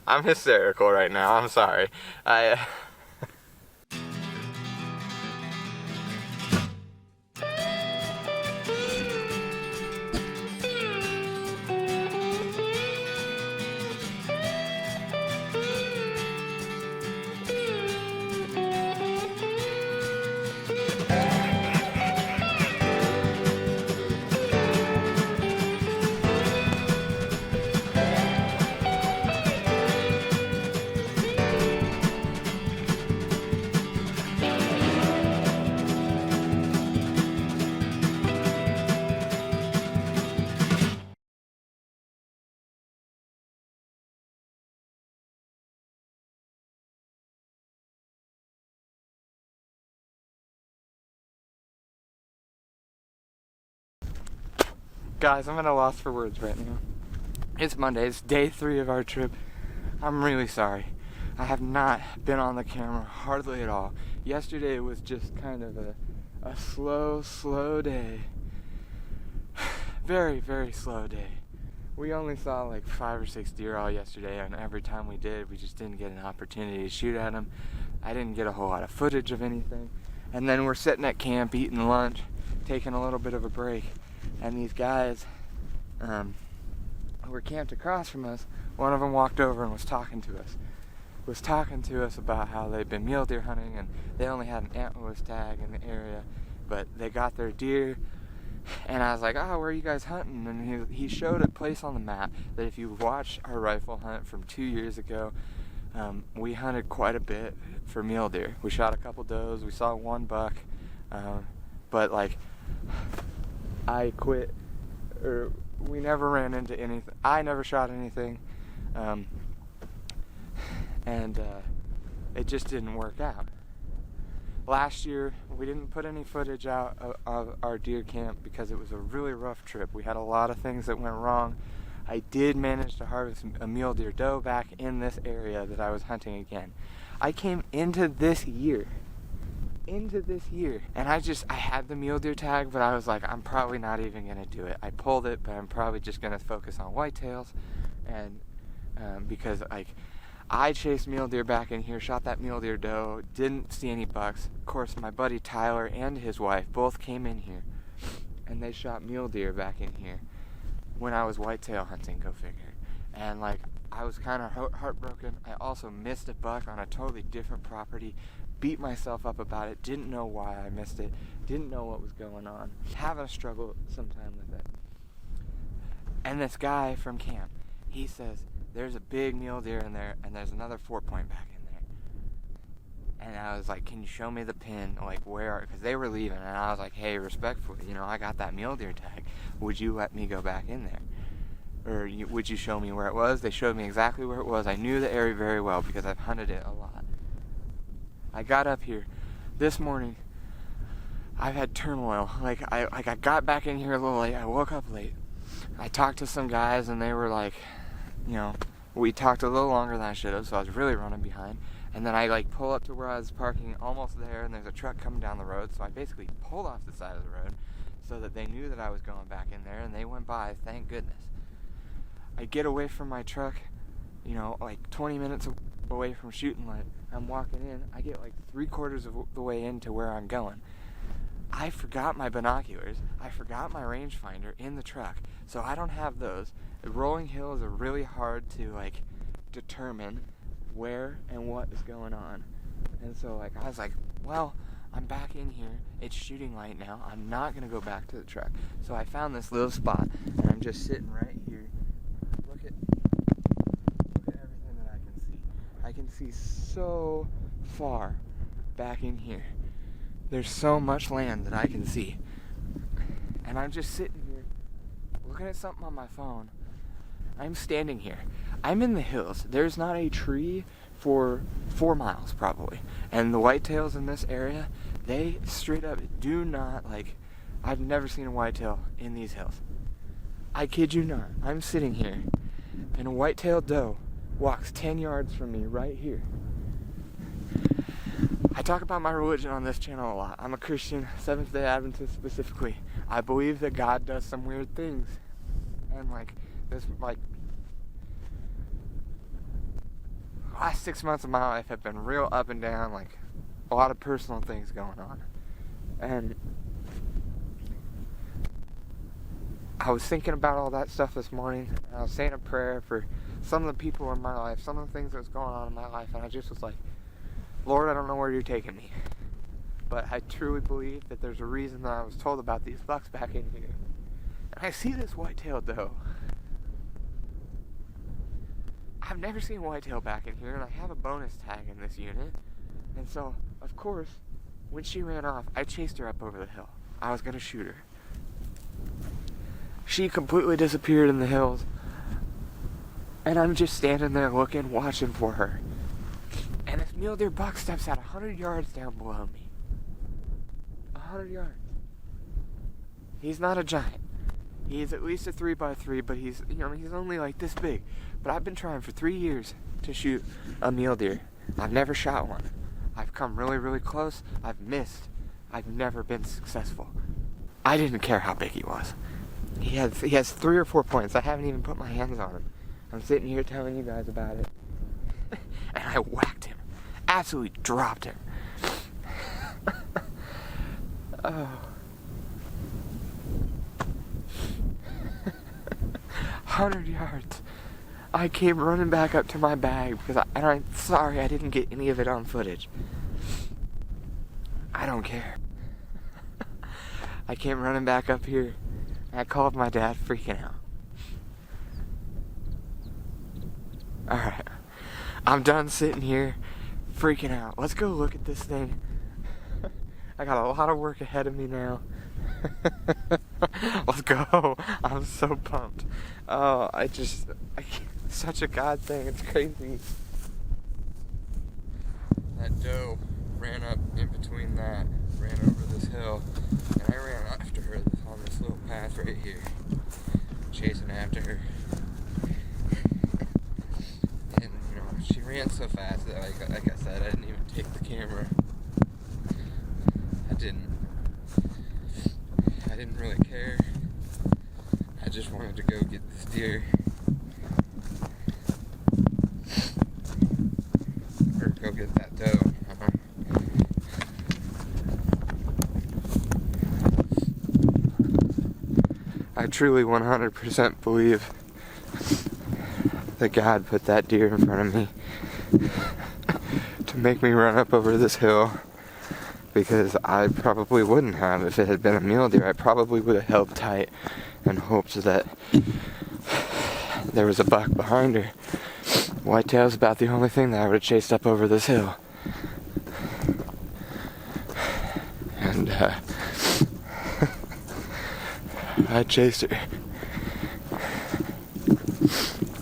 I'm hysterical right now. I'm sorry. Guys, I'm at a loss for words right now. It's Monday, it's day 3 of our trip. I'm really sorry. I have not been on the camera hardly at all. Yesterday was just kind of a slow day. Very, very slow day. We only saw like 5 or 6 deer all yesterday, and every time we did, we just didn't get an opportunity to shoot at them. I didn't get a whole lot of footage of anything. And then we're sitting at camp eating lunch, taking a little bit of a break. And these guys who were camped across from us, one of them walked over and was talking to us about how they'd been mule deer hunting and they only had an antlerless tag in the area, but they got their deer. And I was like, oh, where are you guys hunting? And he showed a place on the map that if you watch our rifle hunt from 2 years ago, we hunted quite a bit for mule deer. We shot a couple does, we saw one buck, but like, I quit, or we never ran into anything. I never shot anything, and it just didn't work out. Last year, we didn't put any footage out of our deer camp because it was a really rough trip. We had a lot of things that went wrong. I did manage to harvest a mule deer doe back in this area that I was hunting again. I came into this year, and I had the mule deer tag, but I was like, I'm probably not even gonna do it. I pulled it, but I'm probably just gonna focus on whitetails, and because like, I chased mule deer back in here, shot that mule deer doe, didn't see any bucks. Of course, my buddy Tyler and his wife both came in here, and they shot mule deer back in here when I was whitetail hunting, go figure. And like, I was kind of heartbroken. I also missed a buck on a totally different property, beat myself up about it, didn't know why I missed it, didn't know what was going on, having a struggle sometime with it. And this guy from camp, he says, there's a big mule deer in there, and there's another 4-point back in there. And I was like, can you show me the pin, like where, because they were leaving, and I was like, hey, respectfully, I got that mule deer tag, would you let me go back in there? Or would you show me where it was? They showed me exactly where it was. I knew the area very well because I've hunted it a lot. I got up here this morning. I've had turmoil. I got back in here a little late. I woke up late. I talked to some guys, and they were like, we talked a little longer than I should have, so I was really running behind. And then I pull up to where I was parking, almost there, and there's a truck coming down the road, so I basically pulled off the side of the road so that they knew that I was going back in there, and they went by, thank goodness. I get away from my truck, 20 minutes away from shooting light. I'm walking in. I get 3/4 of the way into where I'm going. I forgot my binoculars. I forgot my rangefinder in the truck, so I don't have those. Rolling hills are really hard to determine where and what is going on. And so I was like, well, I'm back in here. It's shooting light now. I'm not gonna go back to the truck. So I found this little spot, and I'm just sitting right here. Look at everything that I can see. I can see so far back in here. There's so much land that I can see. And I'm just sitting here looking at something on my phone. I'm standing here. I'm in the hills. There's not a tree for 4 miles probably. And the whitetails in this area, they straight up do not I've never seen a whitetail in these hills. I kid you not. I'm sitting here and a whitetail doe walks 10 yards from me right here. I talk about my religion on this channel a lot. I'm a Christian, Seventh-day Adventist specifically. I believe that God does some weird things. And last 6 months of my life have been real up and down, like a lot of personal things going on. And I was thinking about all that stuff this morning, and I was saying a prayer for some of the people in my life, some of the things that was going on in my life, and I just was like, Lord, I don't know where you're taking me, but I truly believe that there's a reason that I was told about these bucks back in here. And I see this white-tailed doe. I've never seen whitetail back in here, and I have a bonus tag in this unit. And so, of course, when she ran off, I chased her up over the hill. I was going to shoot her. She completely disappeared in the hills. And I'm just standing there looking, watching for her. And this mule deer buck steps out 100 yards down below me. 100 yards. He's not a giant. He's at least a 3x3, but he's only like this big. But I've been trying for 3 years to shoot a mule deer. I've never shot one. I've come really, really close. I've missed. I've never been successful. I didn't care how big he was. He has 3 or 4 points. I haven't even put my hands on him. I'm sitting here telling you guys about it. And I whacked him. Absolutely dropped him. Oh. 100 yards. I came running back up to my bag because I'm sorry I didn't get any of it on footage. I don't care. I came running back up here. I called my dad, freaking out. Alright. I'm done sitting here freaking out. Let's go look at this thing. I got a lot of work ahead of me now. Let's go. I'm so pumped. Oh, such a God thing. It's crazy. That doe ran up in between that, ran over this hill, and I ran after her on this little path right here, chasing after her. And she ran so fast that like I said, I didn't even take the camera. I didn't really care. I just wanted to go get this deer. Or go get that doe. I truly 100% believe that God put that deer in front of me to make me run up over this hill, because I probably wouldn't have if it had been a mule deer. I probably would have held tight and hoped that there was a buck behind her. Whitetail's about the only thing that I would have chased up over this hill. And I chased her.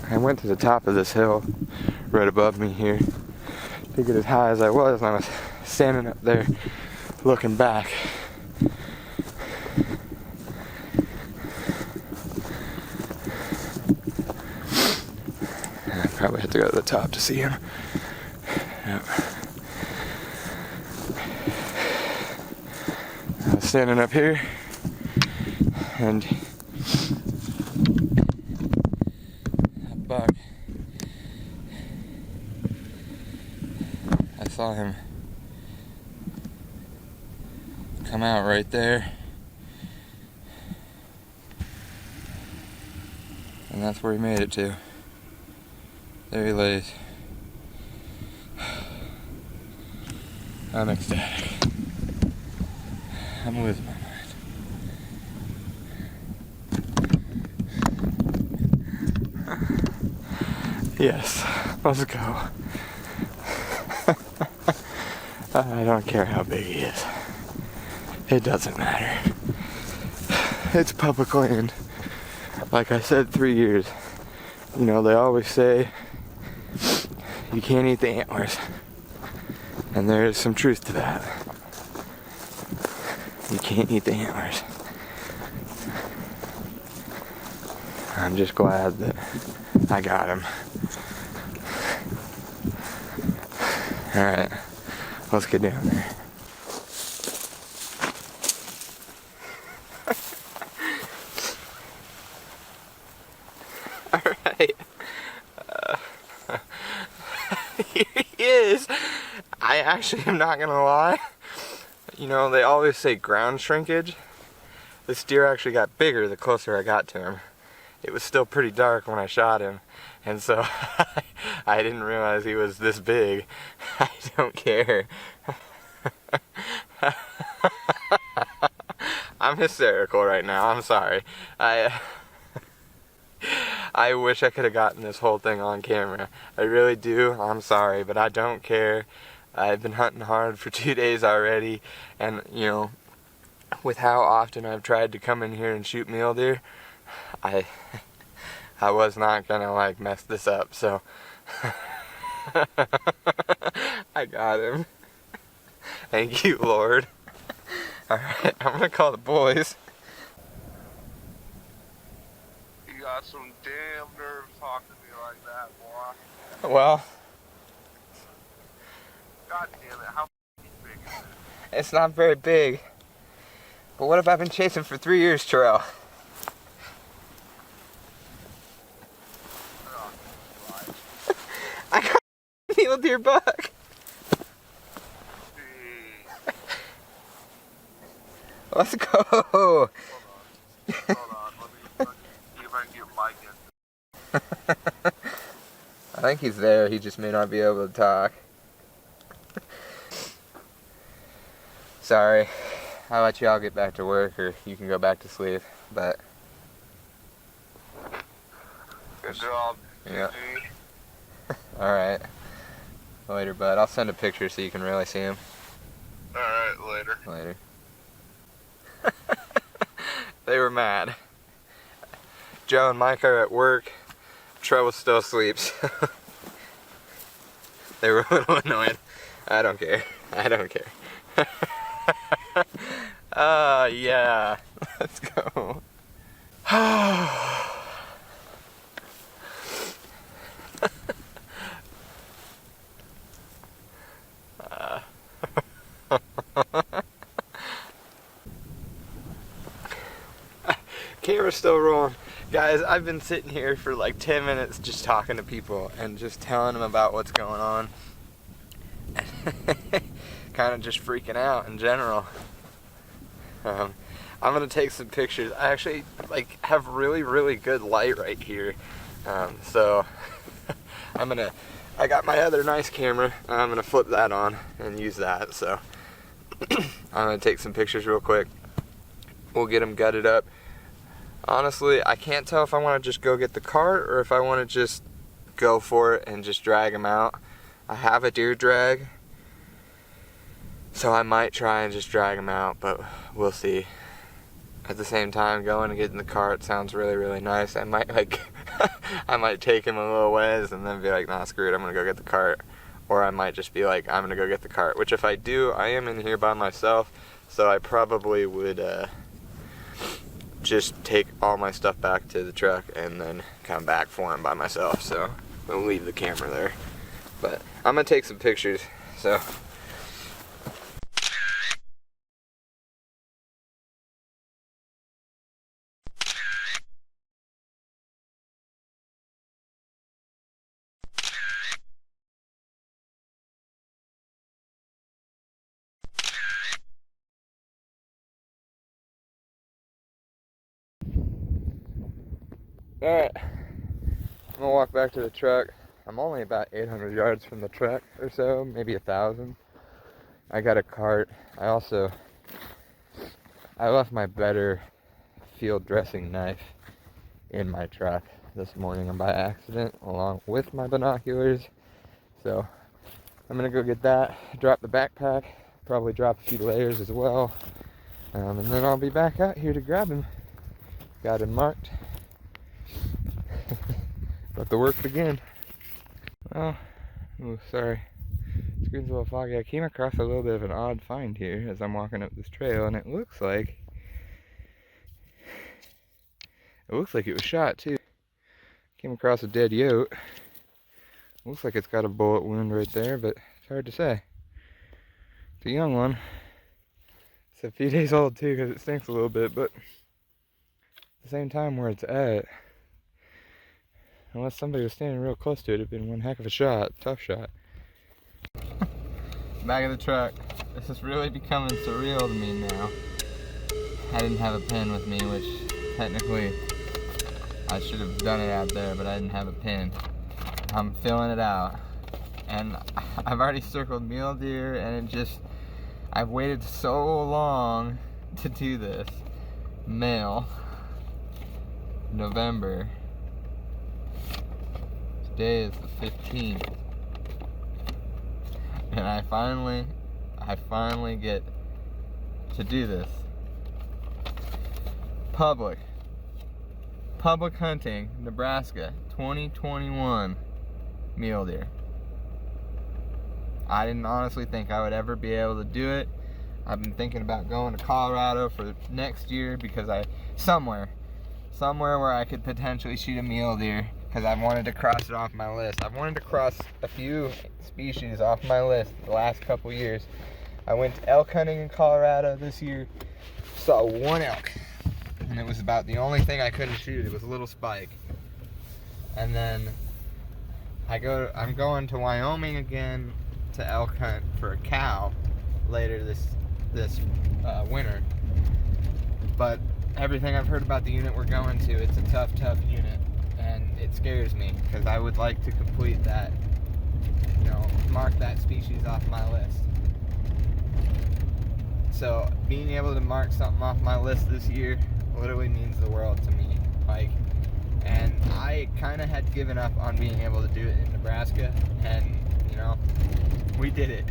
I went to the top of this hill right above me here to get as high as I was, and I was standing up there looking back. I probably have to go to the top to see him. Yep. I was standing up here, and a buck, I saw him come out right there, and that's where he made it to. There he lays. I'm ecstatic. I'm losing my mind. Yes, let's go. I don't care how big he is. It doesn't matter. It's public land. Like I said, 3 years. They always say you can't eat the antlers. And there is some truth to that. You can't eat the antlers. I'm just glad that I got him. Alright, let's get down there. Alright. Here he is. I actually am not gonna lie. You know, they always say ground shrinkage. This deer actually got bigger the closer I got to him. It was still pretty dark when I shot him, and so I didn't realize he was this big. I don't care. I'm hysterical right now, I'm sorry. I wish I could have gotten this whole thing on camera. I really do, I'm sorry, but I don't care. I've been hunting hard for 2 days already, and you know, with how often I've tried to come in here and shoot mule deer, I was not gonna like mess this up, so I got him. Thank you, Lord. Alright, I'm gonna call the boys. You got some damn nerve talking to me like that, boy. Well, God damn it, how big is it? it's not very big. But what have I been chasing for 3 years, Terrell? Oh, I got a mule deer buck. Let's go. Hold on. Let me see if I can get Mike in. I think he's there, he just may not be able to talk. Sorry, I'll let y'all get back to work or you can go back to sleep, but... Good job. Yeah. Alright. Later, bud. I'll send a picture so you can really see him. Alright, later. Later. They were mad. Joe and Mike are at work. Trevor still asleep. They were a little annoyed. I don't care. I don't care. Yeah. Let's go. Camera's still rolling. Guys, I've been sitting here for like 10 minutes just talking to people and just telling them about what's going on. Kind of just freaking out in general. I'm gonna take some pictures. I actually like have really good light right here. So I got my other nice camera. I'm gonna flip that on and use that. So I'm gonna take some pictures real quick. We'll get them gutted up. Honestly, I can't tell if I want to just go get the cart or if I want to just go for it and just drag them out. I have a deer drag, so I might try and just drag them out, but we'll see. At the same time, going and getting the cart sounds really nice. I might like, I might take him a little ways and then be like, nah, screw it, I'm gonna go get the cart. Or I might just be like, I'm gonna go get the cart. Which if I do, I am in here by myself, so I probably would just take all my stuff back to the truck and then come back for him by myself. So we'll leave the camera there. But I'm gonna take some pictures, so. Alright, I'm gonna walk back to the truck. I'm only about 800 yards from the truck or so, maybe 1,000. I got a cart. I left my better field dressing knife in my truck this morning by accident, along with my binoculars. So I'm gonna go get that, drop the backpack, probably drop a few layers as well, and then I'll be back out here to grab him. Got him marked. Let the work begin. Well, oh, sorry. Screen's a little foggy. I came across a little bit of an odd find here as I'm walking up this trail, and it looks like it was shot too. Came across a dead yote. Looks like it's got a bullet wound right there, but it's hard to say. It's a young one. It's a few days old too, because it stinks a little bit, but at the same time where it's at, unless somebody was standing real close to it, it'd been one heck of a shot, tough shot. Back of the truck. This is really becoming surreal to me now. I didn't have a pen with me, which technically I should have done it out there, but I didn't have a pen. I'm filling it out. And I've already circled mule deer, and I've waited so long to do this. Male. November. Today is the 15th. And I finally get to do this. Public hunting, Nebraska, 2021 mule deer. I didn't honestly think I would ever be able to do it. I've been thinking about going to Colorado for next year because somewhere where I could potentially shoot a mule deer, because I've wanted to cross it off my list. I've wanted to cross a few species off my list the last couple years. I went elk hunting in Colorado this year, saw one elk, and it was about the only thing I couldn't shoot. It was a little spike. And then I'm going to Wyoming again to elk hunt for a cow later this winter. But everything I've heard about the unit we're going to, it's a tough unit, and it scares me because I would like to complete that, mark that species off my list. So being able to mark something off my list this year literally means the world to me. And I kind of had given up on being able to do it in Nebraska, and we did it.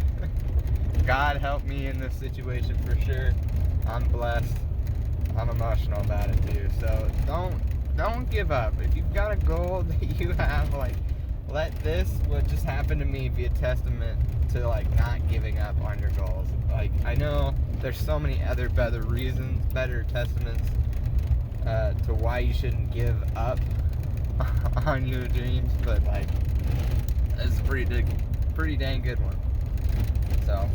God helped me in this situation for sure. I'm blessed. I'm emotional about it too. So don't give up. If you've got a goal that you have, let what just happened to me be a testament to not giving up on your goals. I know there's so many other better testaments to why you shouldn't give up on your dreams, but it's a pretty dang good one. So,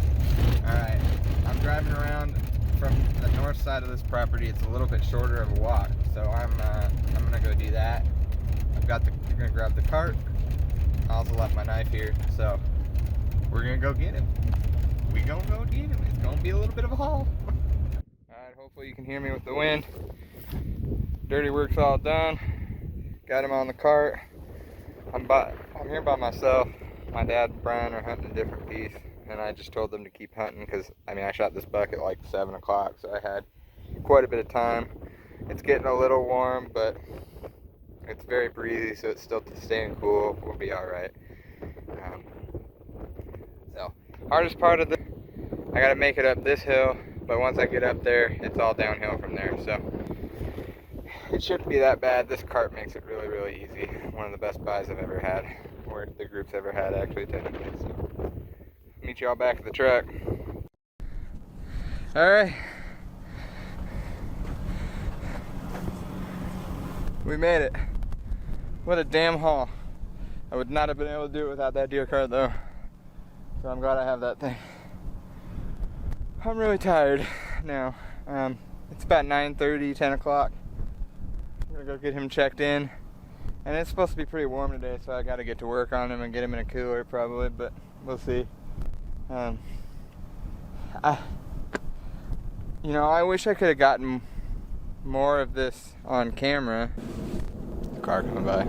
alright, I'm driving around from the north side of this property. It's a little bit shorter of a walk, so I'm gonna go do that. I'm gonna grab the cart. I also left my knife here, so we're gonna go get him. It's gonna be a little bit of a haul. Alright, hopefully you can hear me with the wind. Dirty work's all done. Got him on the cart. I'm here by myself. My dad and Brian are hunting a different piece, and I just told them to keep hunting because I shot this buck at 7 o'clock, so I had quite a bit of time. It's getting a little warm, but it's very breezy, so it's still staying cool. We'll be all right. So hardest part of I gotta make it up this hill, but once I get up there, it's all downhill from there. So it shouldn't be that bad. This cart makes it really easy. One of the best buys I've ever had, or the group's ever had, actually, technically. So meet y'all back at the truck. All right. We made it. What a damn haul. I would not have been able to do it without that deer cart though. So I'm glad I have that thing. I'm really tired now. It's about 9:30, 10 o'clock. I'm gonna go get him checked in. And it's supposed to be pretty warm today, so I gotta get to work on him and get him in a cooler probably, but we'll see. I wish I could have gotten more of this on camera. Car coming by.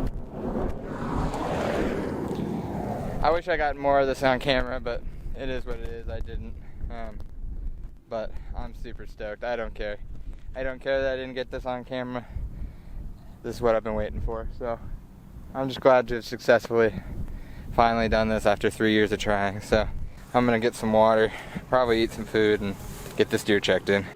I wish I got more of this on camera, but it is what it is. I didn't. But I'm super stoked. I don't care. I don't care that I didn't get this on camera. This is what I've been waiting for. So I'm just glad to have successfully finally done this after 3 years of trying. So I'm gonna get some water, probably eat some food, and get this deer checked in.